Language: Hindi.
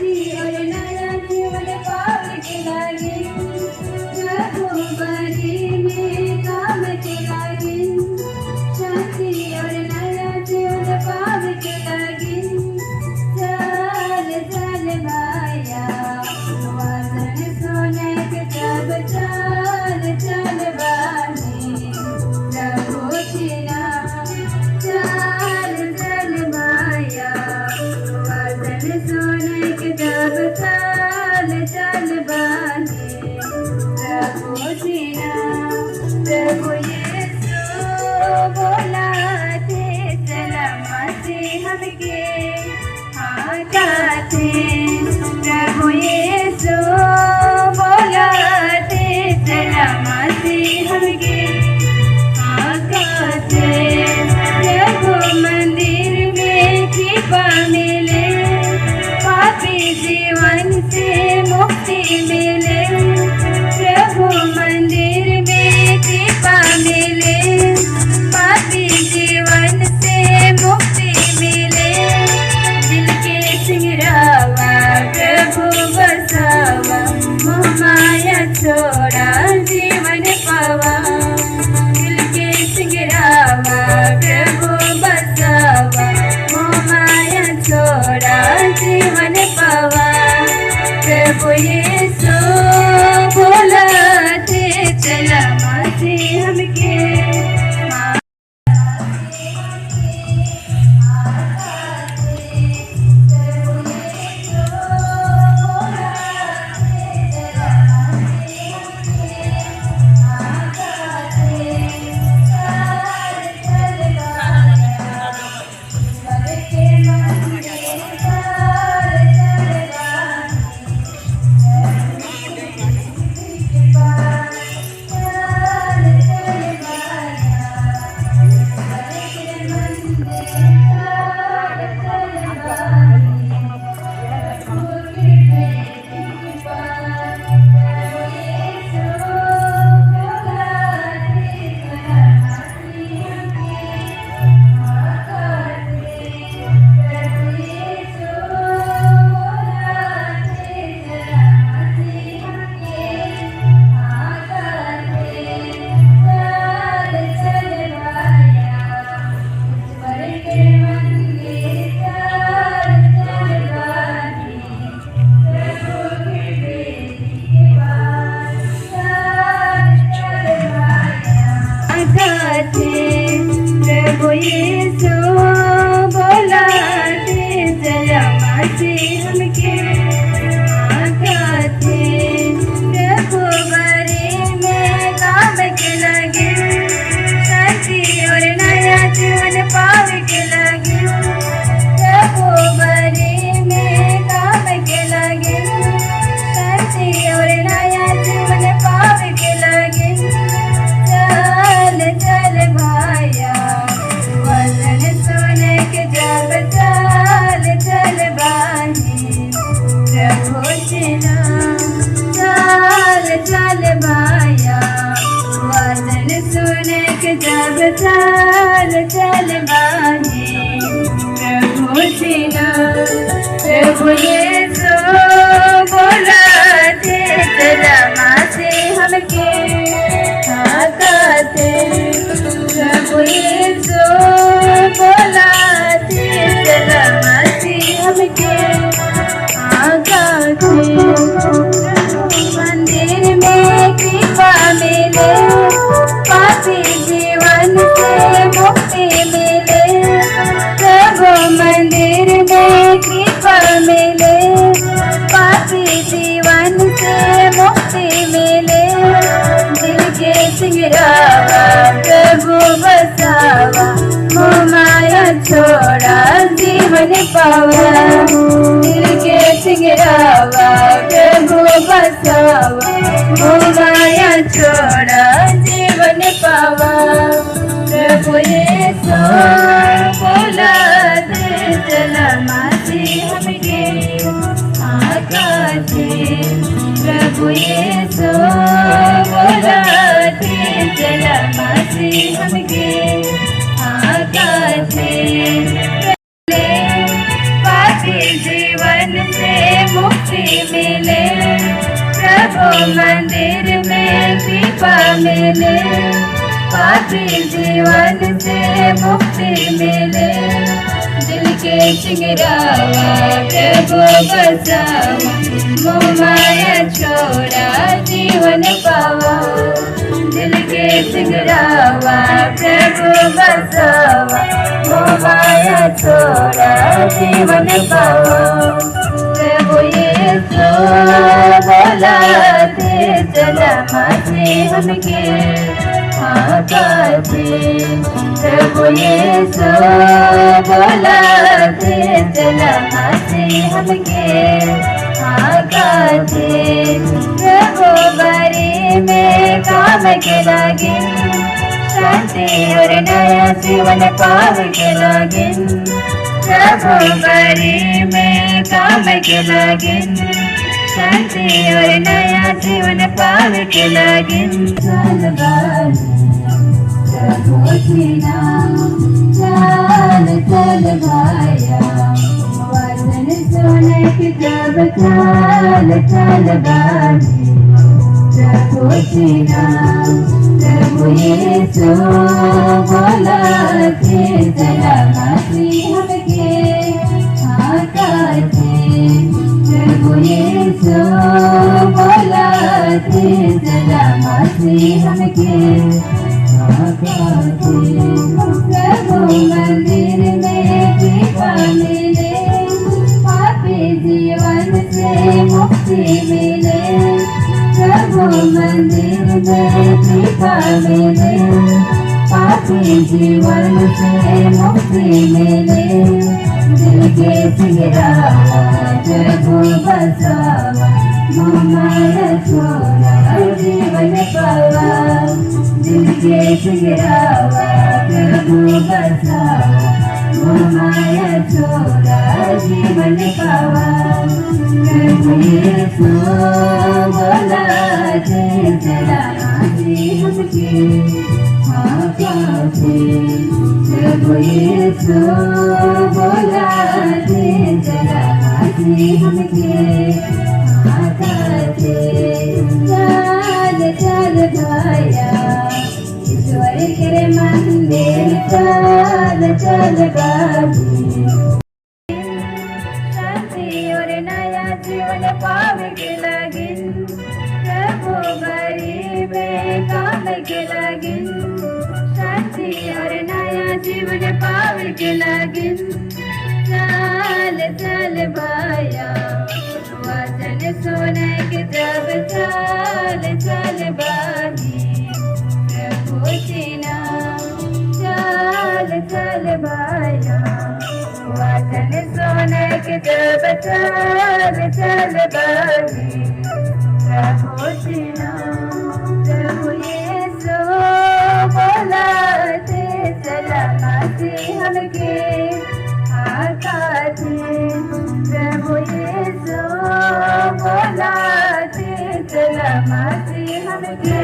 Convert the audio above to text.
और नया जीवन पावे के लागे प्रभु बरी में काम के लागे शांति और नया जीवन पावे के लागे चल चल भाया वादन सोने के तब चल चल बानी प्रभु तेरा चल चल भाया वादन सोने के तब चल चल बानी प्रभु तेरा प्रभु यीशु बोलाते चला मसीह हमके आकाते प्रभु यीशु बोलाते चला मसीह हमके आकाते प्रभु मंदिर में कृपा मिले पापी जीवन से मुक्ति मिले प्रभु मंदिर में कृपा मिले पापी जीवन से मुक्ति मिले दिल के सिंगरावा प्रभु बसावा मोह माया छोड़ा जीवन पावा दिल के सिंगरावा प्रभु बसावा मोह माया छोड़ा जीवन पावा प्रभु यीशु बोलाते चला मसीह हमके प्रभु यीशु बोलाते चला मसीह हमके आकाते प्रभु बरी में काम के लगे शांति और नया जीवन पावे के लगे प्रभु बरी में काम के लगे शांति और नया जीवन पावे के लगे चल चल भाया वचन सुने के जब चल चल बानी प्रभु तेरा चल चल भाया वचन सुने के जब चल चल बानी प्रभु तेरा प्रभु यीशु बोलाते चला मसीह हमके आकाते प्रभु यीशु बोलाते चला मसीह हमके आकाते मंदिर में कृपा मिले पापी जीवन से मुक्ति मिले प्रभु मंदिर में कृपा मिले पापी जीवन से मुक्ति मिले दिल के सिंगरावा प्रभु बसावा मोह माया छोड़ा जीवन पावा दिल के सिंगरावा प्रभु बसावा मोह माया छोड़ा जीवन पावा प्रभु यीशु बोलाते चला मसीह हमके आकाते प्रभु यीशु बोलाते चला मसीह हमके आकाते पापी जीवन से मुक्ति मिले, प्रभु मंदिर में कृपा मिले, पापी जीवन से मुक्ति मिले। दिल के चिंगरावा प्रभु बसावा, मोह माया छोड़ा जीवन पावा। दिल के चिंगरावा प्रभु बसावा, मोह माया छोड़ा जीवन पावा। प्रभु यीशु बुलाते चला मसीह के आकाशे, प्रभु यीशु बुलाते चला मसीह के आकाशे। प्रभु बारी में काम के लागे, शांति और नया जीवन पाव के लागे। प्रभु बारी में काम के लागे, शांति और नया जीवन पाव के लागे। चल बारी प्रभु की नाम, चल चल भाया, वचन सुने कि जब चल चल बारी प्रभु की नाम। प्रभु यीशु बुलाते चला मसीह के आकाशे, प्रभु यीशु बुलाते चला मसीह के आकाशे। प्रभु मंदिर में कृपा मिले, पापी जीवन से मुक्ति मिले। प्रभु मंदिर में कृपा मिले, पापी जीवन से मुक्ति मिले। दिल के चिंगरावा प्रभु बसावा, मोह माया छोड़ा जीवन पावा। दिल के चिंगरावा प्रभु बसावा, मोह माया छोड़ा जीवन पावा। प्रभु यीशु बुलाते चला मसीह के आकाशे, प्रभु यीशु बुलाते चला मसीह के आकाशे। चल चल भाया, ईश्वर के मंदिर चल चल बाजी। शांति और नया जीवन पावे के लागिन, प्रभु बारी में काम के लागिन। शांति और नया जीवन पावे के लागिन। चल चल भाया, वचन सुने के जब चल चल बाजी प्रभु की नाम। चल चल भाया, वचन सुने के जब चल चल बाजी प्रभु की नाम। प्रभु यीशु बुलाते चला मसीह के आकाशे, प्रभु यीशु बुलाते चला मसीह के